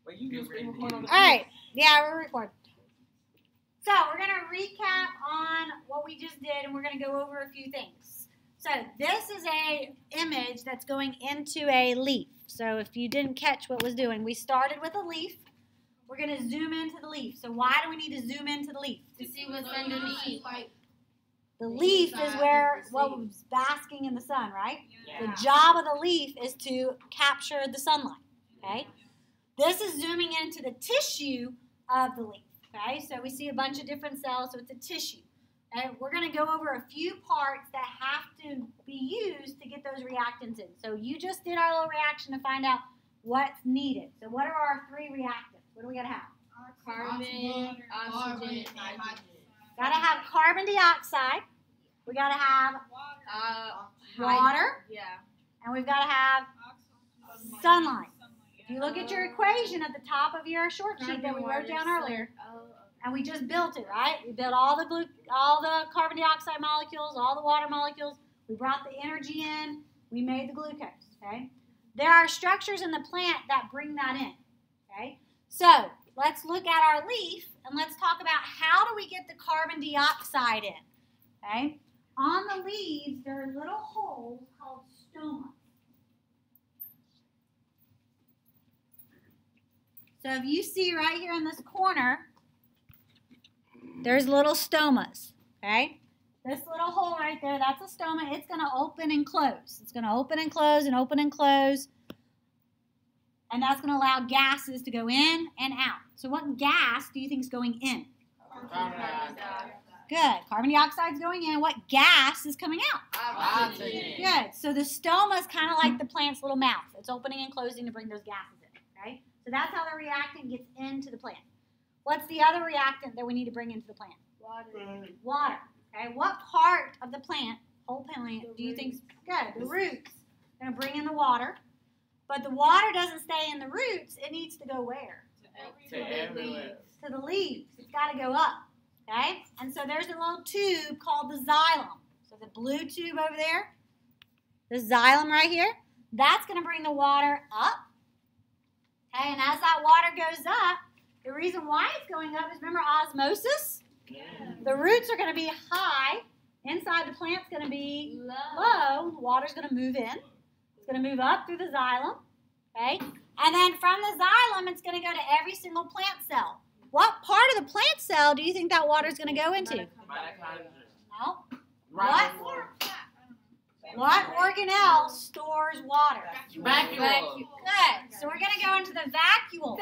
But you just record on the All right. Yeah, we're recording. So we're going to recap on what we just did, and we're going to go over a few things. So this is a image that's going into a leaf. So if you didn't catch what was doing, we started with a leaf. We're going to zoom into the leaf. So why do we need to zoom into the leaf? To see what's underneath. The leaf is where what was basking in the sun, right? Yeah. The job of the leaf is to capture the sunlight, okay? This is zooming into the tissue of the leaf, okay? So we see a bunch of different cells, so it's a tissue. And we're going to go over a few parts that have to be used to get those reactants in. So you just did our little reaction to find out what's needed. So what are our three reactants? What do we got to have? Carbon, oxygen, hydrogen. Got to have carbon dioxide. We got to have water. Yeah. And we've got to have sunlight. If you look at your equation at the top of your short sheet that we wrote down earlier, and we just built it, right? We built all the carbon dioxide molecules, all the water molecules. We brought the energy in. We made the glucose, okay? There are structures in the plant that bring that in, okay? So let's look at our leaf, and let's talk about how do we get the carbon dioxide in, okay? On the leaves, there are little holes called stomas. So if you see right here in this corner, there's little stomas, okay? This little hole right there, that's a stoma. It's going to open and close. It's going to open and close and open and close. And that's going to allow gases to go in and out. So what gas do you think is going in? Carbon dioxide. Good. Carbon dioxide is going in. What gas is coming out? Oxygen. Good. So the stoma is kind of like the plant's little mouth. It's opening and closing to bring those gases in, okay? So that's how the reactant gets into the plant. What's the other reactant that we need to bring into the plant? Water. Water. Okay. What part of the plant, whole plant, do you think is good? The roots. Going to bring in the water. But the water doesn't stay in the roots. It needs to go where? To everywhere. To the leaves. It's got to go up. Okay? And so there's a little tube called the xylem. So the blue tube over there, the xylem right here, that's going to bring the water up. Okay? And as that water goes up, the reason why it's going up is, remember osmosis? Yeah. The roots are going to be high. Inside the plant's going to be low. The water's going to move in. It's going to move up through the xylem. Okay? And then from the xylem, it's going to go to every single plant cell. What part of the plant cell do you think that water is going to go into? No. What organelle stores water? Vacuole. Good. So we're going to go into the vacuoles.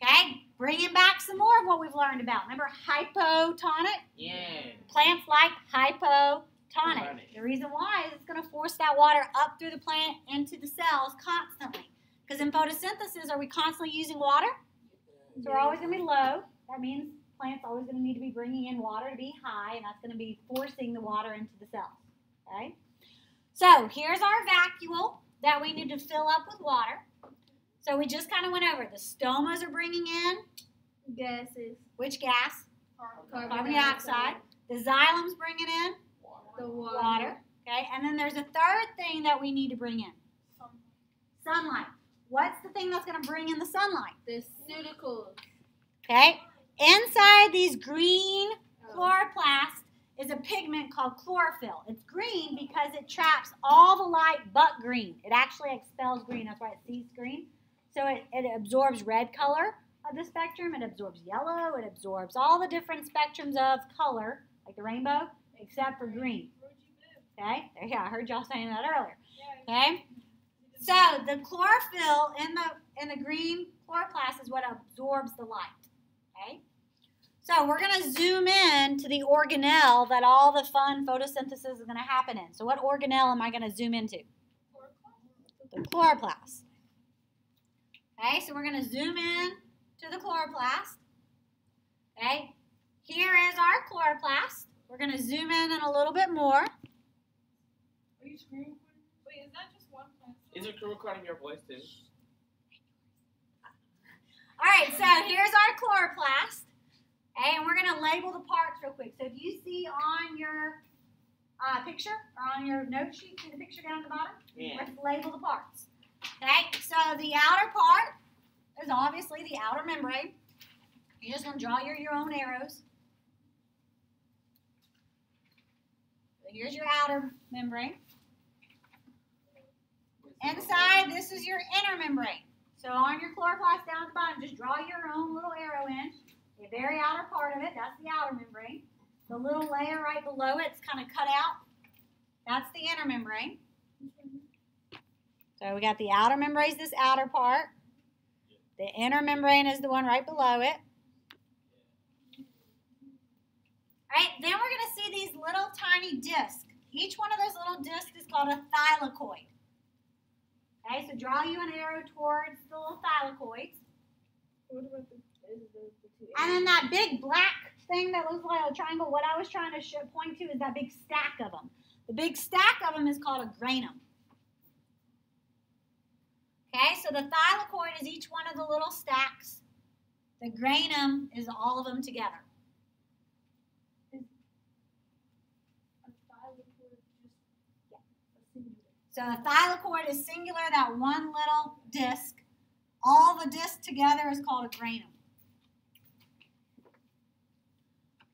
Okay? Bringing back some more of what we've learned about. Remember hypotonic? Yeah. Plants like hypotonic. The reason why is it's going to force that water up through the plant into the cells constantly. Because in photosynthesis, are we constantly using water? So we're always going to be low. That means plants always going to need to be bringing in water to be high, and that's going to be forcing the water into the cells. Okay? So here's our vacuole that we need to fill up with water. So we just kind of went over. The stomas are bringing in Gases. which gas? Carbon dioxide. The xylem's bringing in The water. Okay, and then there's a third thing that we need to bring in. Sunlight. What's the thing that's going to bring in the sunlight? The cuticles. Okay, inside these green chloroplasts is a pigment called chlorophyll. It's green because it traps all the light but green. It actually expels green. That's why it sees green. So it absorbs red color of the spectrum. It absorbs yellow. It absorbs all the different spectrums of color, like the rainbow, except for green. Okay? Yeah, I heard y'all saying that earlier. Okay? So the chlorophyll in the green chloroplast is what absorbs the light. Okay? So we're going to zoom in to the organelle that all the fun photosynthesis is going to happen in. So what organelle am I going to zoom into? The chloroplast. Okay, so we're going to zoom in to the chloroplast. Okay, here is our chloroplast. We're going to zoom in a little bit more. Are you screaming? Wait, is that just one plant? Is it recording your voice too? All right, so here's our chloroplast. Okay, and we're going to label the parts real quick. So if you see on your picture or on your note sheet, see the picture down at the bottom? Yeah. Let's label the parts. Okay, so the outer part is obviously the outer membrane. You're just going to draw your own arrows. So here's your outer membrane. Inside, this is your inner membrane. So on your chloroplast down at the bottom, just draw your own little arrow in. The very outer part of it, that's the outer membrane. The little layer right below it's kind of cut out. That's the inner membrane. So we got the outer membrane is this outer part. The inner membrane is the one right below it. All right, then we're going to see these little tiny discs. Each one of those little discs is called a thylakoid. Okay, so draw you an arrow towards the little thylakoids. What about the two And then that big black thing that looks like a triangle, what I was trying to point to is that big stack of them. The big stack of them is called a granum. Okay, so the thylakoid is each one of the little stacks. The granum is all of them together. So a thylakoid is singular, that one little disc. All the discs together is called a granum.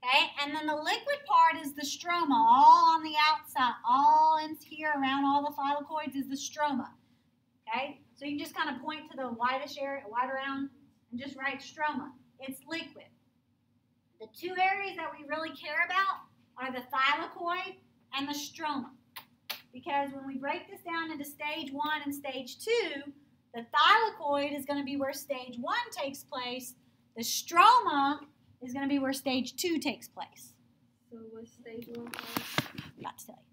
Okay, and then the liquid part is the stroma, all on the outside, all in here around all the thylakoids is the stroma. Okay, so you can just kind of point to the whitish area, white around, and just write stroma. It's liquid. The two areas that we really care about are the thylakoid and the stroma. Because when we break this down into stage 1 and stage 2, the thylakoid is going to be where stage 1 takes place. The stroma is going to be where stage 2 takes place. So what's stage 1? I'm about to tell you.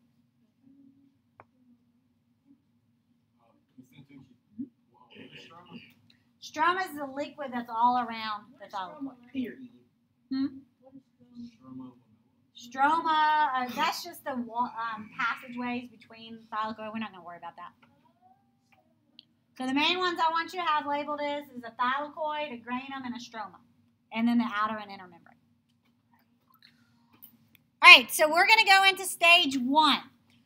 Stroma is the liquid that's all around the thylakoid. Stroma, that's just the passageways between thylakoid. We're not going to worry about that. So the main ones I want you to have labeled is a thylakoid, a granum, and a stroma. And then the outer and inner membrane. All right, so we're going to go into stage 1.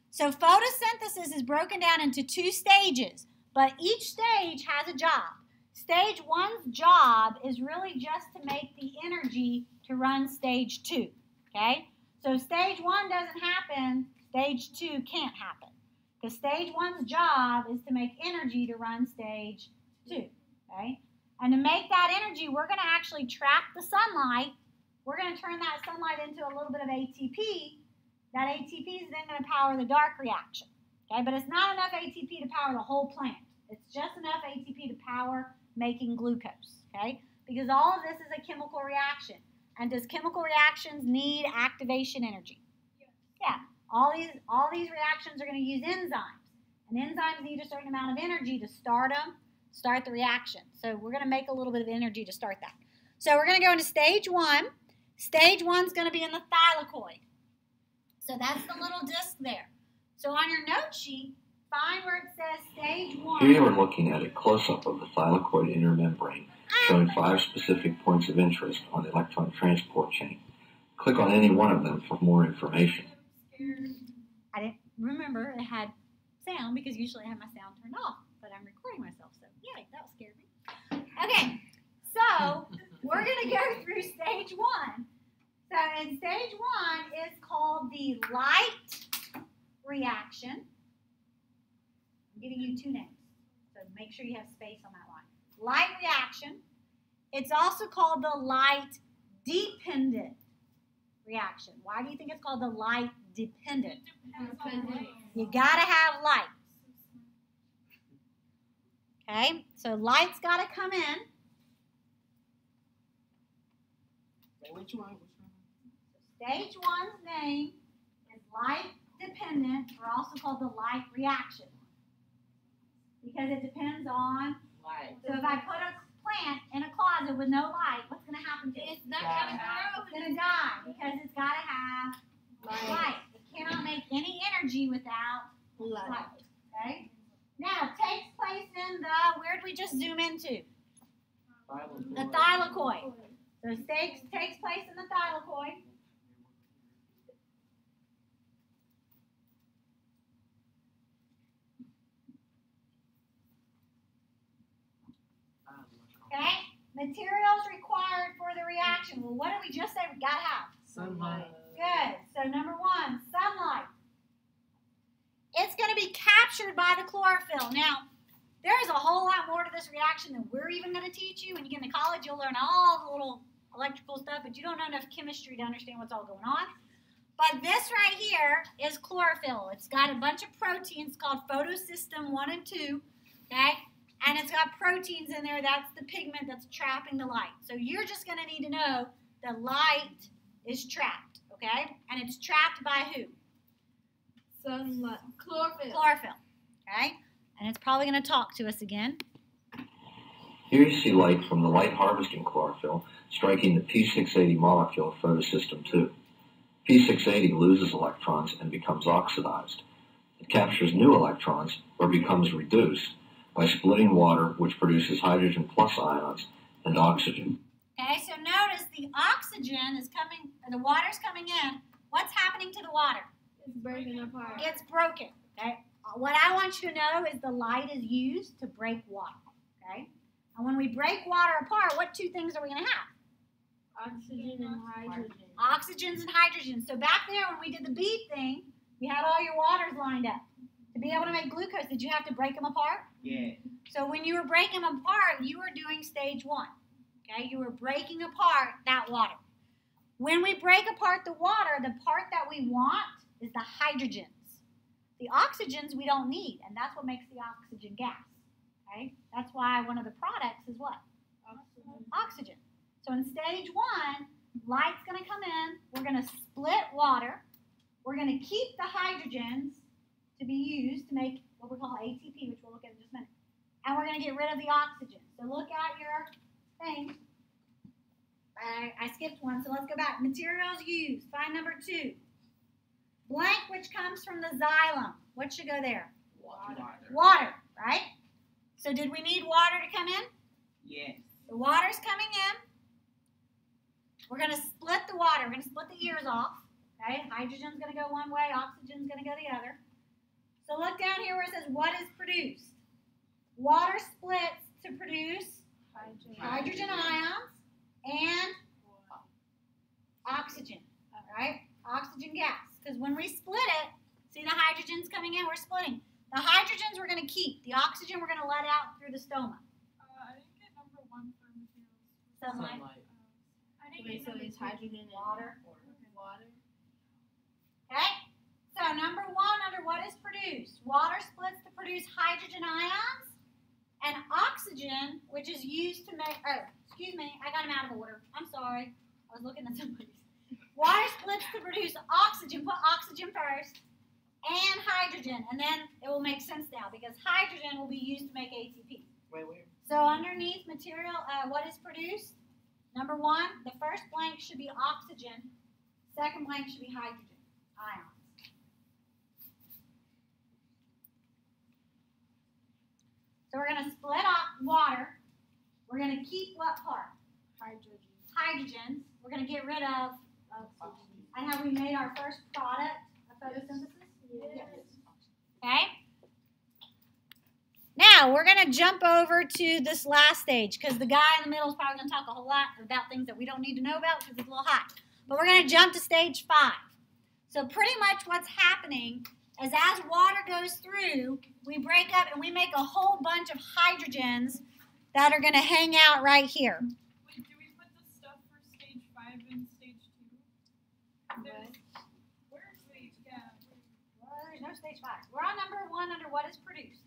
So photosynthesis is broken down into 2 stages, but each stage has a job. Stage 1's job is really just to make the energy to run stage 2, okay? So stage 1 doesn't happen, stage 2 can't happen. Because stage 1's job is to make energy to run stage 2, okay? And to make that energy, we're going to actually trap the sunlight. We're going to turn that sunlight into a little bit of ATP. That ATP is then going to power the dark reaction, okay? But it's not enough ATP to power the whole plant. It's just enough ATP to power making glucose, okay? Because all of this is a chemical reaction. And does chemical reactions need activation energy? Yeah. All these reactions are going to use enzymes. And enzymes need a certain amount of energy to start them, start the reaction. So we're going to make a little bit of energy to start that. So we're going to go into stage 1. Stage 1 is going to be in the thylakoid. So that's the little disc there. So on your note sheet, find where it says stage 1. Here you are looking at a close-up of the thylakoid inner membrane, showing 5 specific points of interest on the electron transport chain. Click on any one of them for more information. I didn't remember it had sound because usually I have my sound turned off, but I'm recording myself, so yay, that scared me. Okay, so we're going to go through stage 1. So in stage 1 is called the light reaction. I'm giving you 2 names, so make sure you have space on that line. Light reaction. It's also called the light dependent reaction. Why do you think it's called the light dependent? You got to have light. Okay, so light's got to come in. Which one? Stage 1's name is light dependent, or also called the light reaction. Because it depends on Light. So if I put a plant in a closet with no light, what's going to happen to it? It's not going to grow. It's going to die because it's got to have light. It cannot make any energy without light. Okay? Now, it takes place in the, where did we just zoom into? The thylakoid. So it takes place in the thylakoid. Okay, Materials required for the reaction. Well, what did we just say we got to have? Sunlight. Good. So number 1, sunlight. It's going to be captured by the chlorophyll. Now, there's a whole lot more to this reaction than we're even going to teach you. When you get into college, you'll learn all the little electrical stuff, but you don't know enough chemistry to understand what's all going on. But this right here is chlorophyll. It's got a bunch of proteins called photosystem 1 and 2, okay? And it's got proteins in there. That's the pigment that's trapping the light. So you're just going to need to know the light is trapped, okay? And it's trapped by who? Sunlight. Chlorophyll. Chlorophyll, okay? And it's probably going to talk to us again. Here you see light from the light harvesting chlorophyll striking the P680 molecule of photosystem 2. P680 loses electrons and becomes oxidized. It captures new electrons or becomes reduced by splitting water, which produces hydrogen plus ions, and oxygen. Okay, so notice the oxygen is coming, or the water's coming in. What's happening to the water? It's breaking apart. It's broken, okay? What I want you to know is the light is used to break water, okay? And when we break water apart, what 2 things are we going to have? Oxygen and hydrogen. Oxygens and hydrogens. So back there when we did the bead thing, we had all your waters lined up. To be able to make glucose, did you have to break them apart? Yeah. So when you were breaking them apart, you were doing stage 1. Okay, you were breaking apart that water. When we break apart the water, the part that we want is the hydrogens. The oxygens we don't need, and that's what makes the oxygen gas. Okay, that's why one of the products is what? Oxygen. So in stage 1, light's going to come in. We're going to split water. We're going to keep the hydrogens to be used to make what we call ATP, which we'll look at in just a minute. And we're going to get rid of the oxygen. So look at your thing. I skipped one, so let's go back. Materials used. Find number 2. Blank, which comes from the xylem. What should go there? Water, right? So did we need water to come in? Yes. The water's coming in. We're going to split the water. We're going to split the ears off. Okay? Hydrogen's going to go one way. Oxygen's going to go the other. So look down here where it says what is produced. Water splits to produce hydrogen ions and oxygen. All right? Oxygen gas. Because when we split it, see the hydrogens coming in? We're splitting. The hydrogens we're going to keep. The oxygen we're going to let out through the stoma. I didn't get number 1 for materials. Sunlight. I didn't Okay, get so number it's 2. hydrogen and Water. Water. Okay? So number 1 under what is produced? Water splits to produce hydrogen ions and oxygen, which is used to make, oh, excuse me, I got them out of order. I'm sorry. I was looking at somebody's. Water splits to produce oxygen. Put oxygen first. And hydrogen. And then it will make sense now because hydrogen will be used to make ATP. Wait, where? So underneath material, what is produced? Number 1, the first blank should be oxygen. Second blank should be hydrogen ions. So we're going to split off water. We're going to keep what part? Hydrogens. We're going to get rid of oxygen. And have we made our first product of photosynthesis? Yes. Okay. Now we're going to jump over to this last stage because the guy in the middle is probably going to talk a whole lot about things that we don't need to know about because it's a little hot. But we're going to jump to stage 5. So pretty much what's happening is as water goes through, we break up and we make a whole bunch of hydrogens that are going to hang out right here. Wait, do we put the stuff for stage 5 and stage 2? Where's stage? Yeah. Well, there's no stage 5. We're on number 1 under what is produced.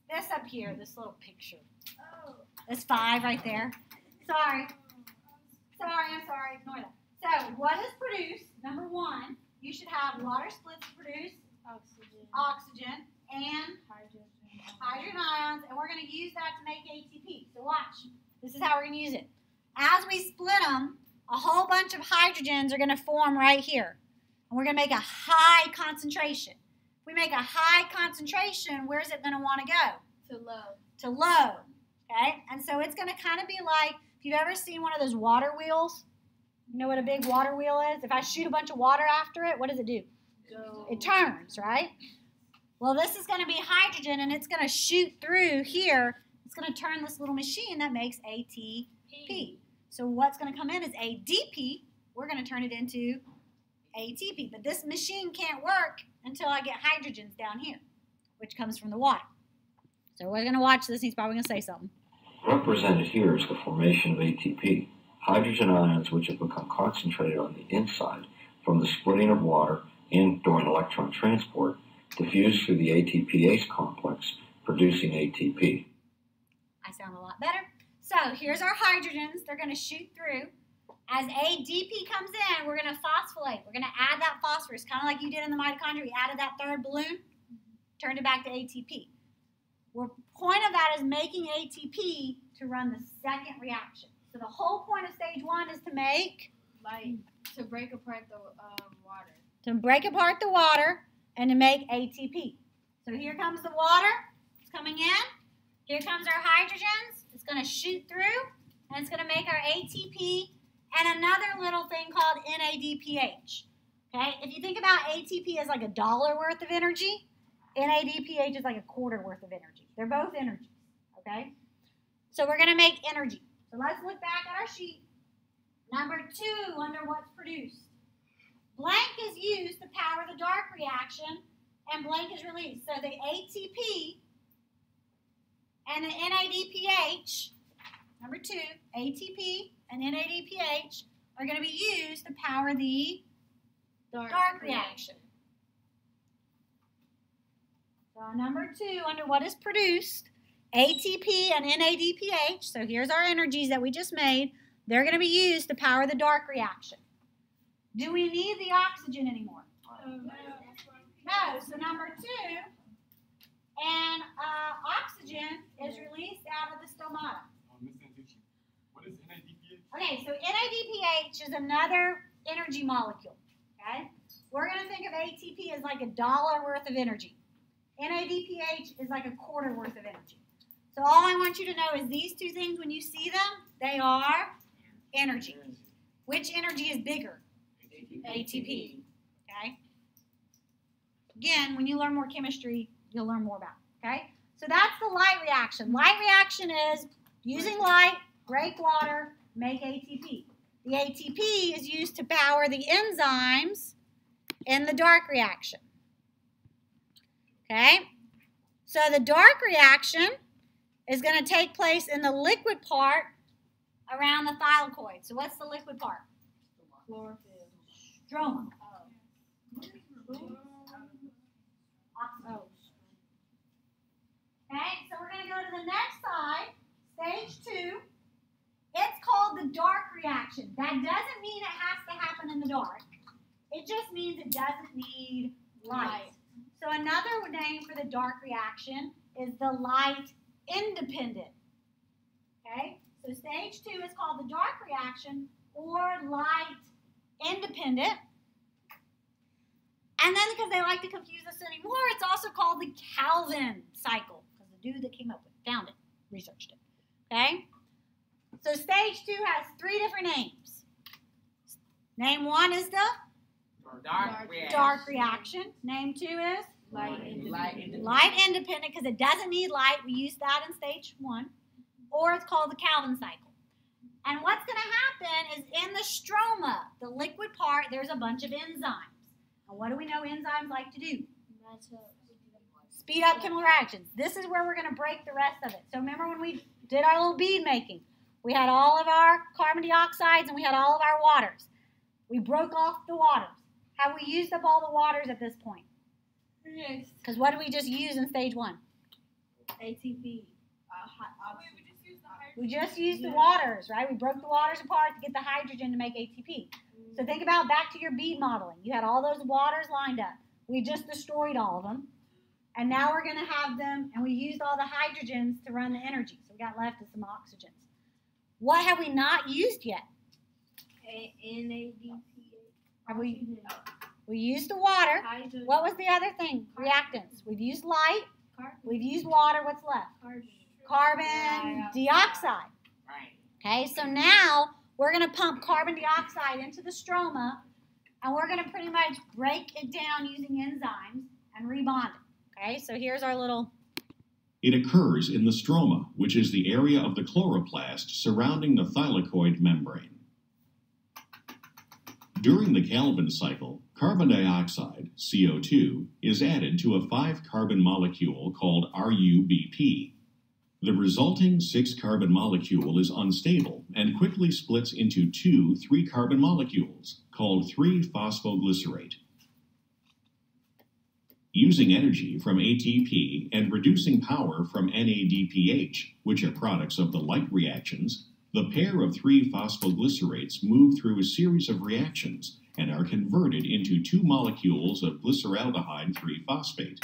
This up here, this little picture. Oh. This 5 right there. Sorry. I'm sorry. Ignore that. So, what is produced? Number 1, you should have water splits to produce oxygen and hydrogen ions, and we're going to use that to make ATP. So watch. This is how we're going to use it. As we split them, a whole bunch of hydrogens are going to form right here. And we're going to make a high concentration. If we make a high concentration, where's it going to want to go? To low. To low. Okay? And so it's going to kind of be like, if you've ever seen one of those water wheels, you know what a big water wheel is? If I shoot a bunch of water after it, what does it do? It turns, right? Well, this is going to be hydrogen, and it's going to shoot through here. It's going to turn this little machine that makes ATP. So what's going to come in is ADP. We're going to turn it into ATP. But this machine can't work until I get hydrogens down here, which comes from the water. So we're going to watch this. He's probably going to say something. Represented here is the formation of ATP, hydrogen ions which have become concentrated on the inside from the splitting of water and during electron transport, diffuse through the ATPase complex, producing ATP. I sound a lot better. So here's our hydrogens. They're going to shoot through. As ADP comes in, we're going to phosphorylate. We're going to add that phosphorus, kind of like you did in the mitochondria. We added that third balloon, turned it back to ATP. The point of that is making ATP to run the second reaction. So the whole point of stage 1 is to make Light to break apart the water. To break apart the water and to make ATP. So here comes the water. It's coming in. Here comes our hydrogens. It's going to shoot through, and it's going to make our ATP and another little thing called NADPH. Okay? If you think about ATP as like $1 worth of energy, NADPH is like $0.25 worth of energy. They're both energies. Okay? So we're going to make energy. So let's look back at our sheet. Number 2, under what's produced. Blank is used to power the dark reaction, and blank is released. So the ATP and the NADPH, number 2, ATP and NADPH are going to be used to power the dark reaction. So number 2, under what is produced, ATP and NADPH, so here's our energies that we just made, they're going to be used to power the dark reaction. Do we need the oxygen anymore? No. So number 2, and oxygen is released out of the stomata. Ms. Santucci, what is NADPH? Okay, so NADPH is another energy molecule. Okay, we're going to think of ATP as like $1 worth of energy. NADPH is like $0.25 worth of energy. So all I want you to know is these two things, when you see them, they are energy. Which energy is bigger? ATP. Okay? Again, when you learn more chemistry, you'll learn more about it. Okay? So that's the light reaction. Light reaction is using light, break water, make ATP. The ATP is used to power the enzymes in the dark reaction. Okay? So the dark reaction is going to take place in the liquid part around the thylakoid. So what's the liquid part? Chlorophyll. Stroma. Oh. Okay, so we're going to go to the next side, stage 2. It's called the dark reaction. That doesn't mean it has to happen in the dark. It just means it doesn't need light. So another name for the dark reaction is the light independent. Okay, so stage 2 is called the dark reaction or light independent. And then because they like to confuse us anymore, it's also called the Calvin cycle because the dude that came up with it, found it, researched it. Okay, so stage 2 has 3 different names. Name 1 is the dark reaction. Name 2 is Light independent. light independent because it doesn't need light. We use that in stage 1. Or it's called the Calvin cycle. And what's going to happen is in the stroma, the liquid part, there's a bunch of enzymes. And what do we know enzymes like to do? Speed up chemical reactions. This is where we're going to break the rest of it. So remember when we did our little bead making, we had all of our carbon dioxides and we had all of our waters. We broke off the waters. Have we used up all the waters at this point? Yes. Because what did we just use in stage 1? ATP. We just used the waters, right? We broke the waters apart to get the hydrogen to make ATP. So think about back to your bead modeling. You had all those waters lined up. We just destroyed all of them. And now we're going to have them, and we used all the hydrogens to run the energy. So we got left with some oxygens. What have we not used yet? NADPH. Have we used the water. Hydrogen. What was the other thing? Reactants. We've used light. Carbon. We've used water. What's left? Carbon dioxide. Okay, so now we're going to pump carbon dioxide into the stroma, and we're going to pretty much break it down using enzymes and rebond it. Okay, so here's our little It occurs in the stroma, which is the area of the chloroplast surrounding the thylakoid membrane. During the Calvin cycle, carbon dioxide, CO2, is added to a 5-carbon molecule called RUBP. The resulting 6-carbon molecule is unstable and quickly splits into 2 3-carbon molecules called 3-phosphoglycerate. Using energy from ATP and reducing power from NADPH, which are products of the light reactions, the pair of 3-phosphoglycerates move through a series of reactions and are converted into 2 molecules of glyceraldehyde 3-phosphate.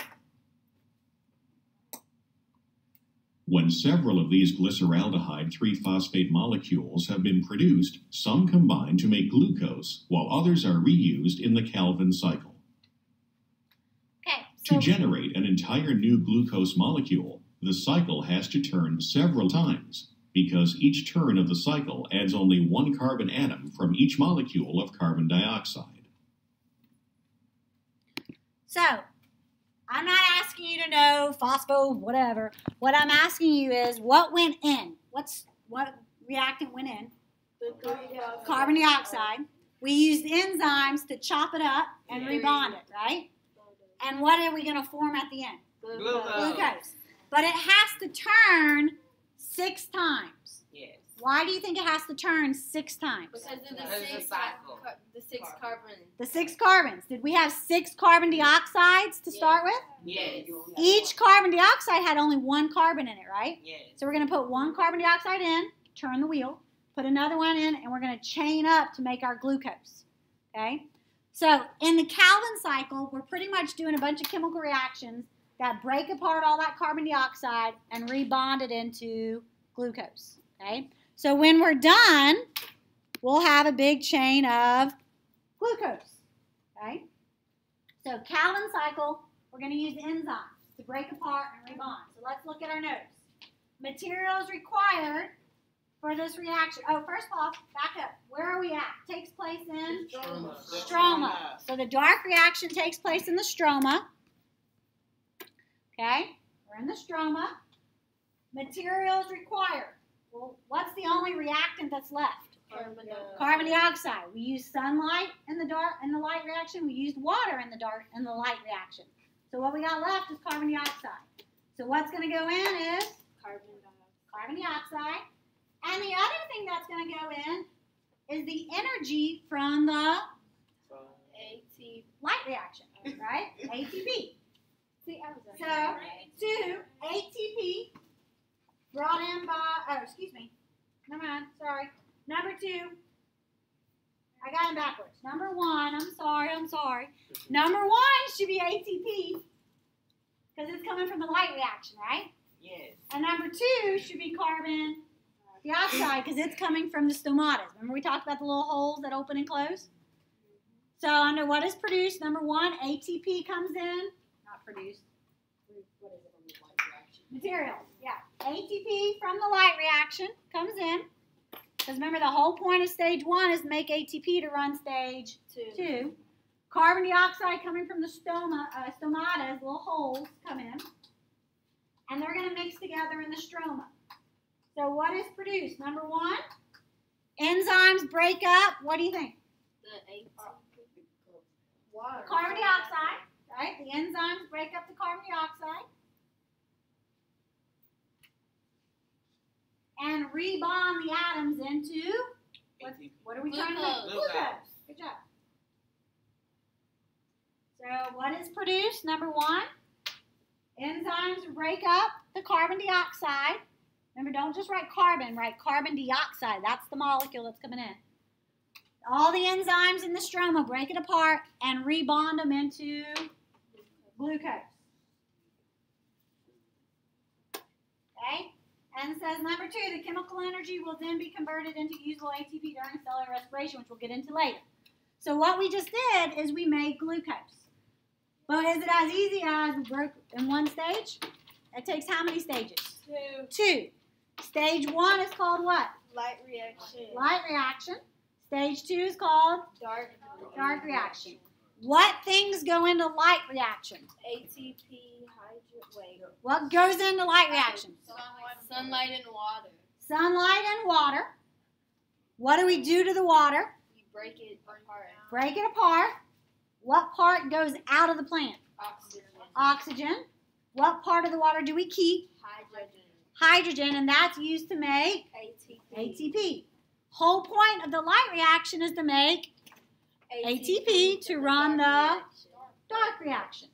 When several of these glyceraldehyde 3-phosphate molecules have been produced, some combine to make glucose, while others are reused in the Calvin cycle. To generate an entire new glucose molecule, the cycle has to turn several times, because each turn of the cycle adds only 1 carbon atom from each molecule of carbon dioxide. So, I'm not asking you to know phospho, whatever. What I'm asking you is, what went in? What reactant went in? Carbon dioxide. We used enzymes to chop it up and rebond it, right? And what are we going to form at the end? Glucose. But it has to turn 6 times. Yes. Why do you think it has to turn 6 times? Because of the 6 carbons. The 6 carbons. Did we have 6 carbon dioxides to start with? Yes. Each carbon dioxide had only 1 carbon in it, right? Yes. So we're going to put 1 carbon dioxide in, turn the wheel, put another one in, and we're going to chain up to make our glucose. Okay? So in the Calvin cycle, we're pretty much doing a bunch of chemical reactions that break apart all that carbon dioxide and rebond it into glucose. Okay? So when we're done, we'll have a big chain of glucose. Okay? So Calvin cycle, we're going to use enzymes to break apart and rebond. So let's look at our notes. Materials required for this reaction. Oh, first of all, back up. Where are we at? Takes place in stroma. So the dark reaction takes place in the stroma. Okay? We're in the stroma. Materials required. Well, what's the only reactant that's left? Carbon dioxide. We use sunlight in the light reaction. We used water in the light reaction. So what we got left is carbon dioxide. So what's going to go in is carbon dioxide. And the other thing that's going to go in is the energy from the light reaction, right? ATP. So, 2 ATP brought in by, never mind, sorry. Number 2, I got it backwards. Number 1, I'm sorry. Number 1 should be ATP because it's coming from the light reaction, right? Yes. And number 2 should be carbon dioxide because it's coming from the stomatas. Remember we talked about the little holes that open and close? So under what is produced, number 1, ATP comes in. Not produced. What is it on the light reaction? Materials, yeah. ATP from the light reaction comes in. Because remember the whole point of stage 1 is to make ATP to run stage 2. Carbon dioxide coming from the stomatas, little holes come in. And they're going to mix together in the stroma. So what is produced? Number 1, enzymes break up. What do you think? Water. Carbon dioxide, right? The enzymes break up the carbon dioxide and rebond the atoms into what are we trying to make? Glucose. Good job. So what is produced? Number 1, enzymes break up the carbon dioxide. Remember, don't just write carbon, write carbon dioxide. That's the molecule that's coming in. All the enzymes in the stroma break it apart and rebond them into glucose. Okay? And it says number 2, the chemical energy will then be converted into usable ATP during cellular respiration, which we'll get into later. So what we just did is we made glucose. But is it as easy as we broke in 1 stage? It takes how many stages? 2. Stage 1 is called what? Light reaction. Light reaction. Stage 2 is called Dark dark reaction. What things go into light reaction? ATP, wait. What goes into light reaction? Sunlight and water. Sunlight and water. What do we do to the water? You break it apart. Break it apart. What part goes out of the plant? Oxygen. Oxygen. What part of the water do we keep? Hydrogen. Hydrogen, and that's used to make ATP. Whole point of the light reaction is to make ATP to run the dark reaction.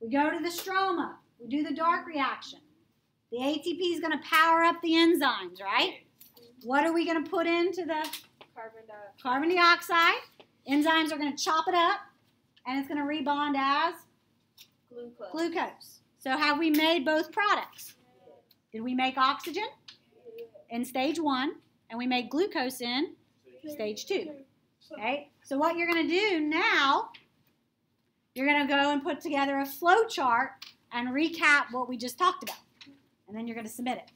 We go to the stroma. We do the dark reaction. The ATP is going to power up the enzymes, right? What are we going to put into the carbon dioxide? Enzymes are going to chop it up, and it's going to rebond as glucose. So have we made both products? Did we make oxygen in stage 1, and we made glucose in stage 2? Okay? So what you're going to do now, you're going to go and put together a flow chart and recap what we just talked about. And then you're going to submit it.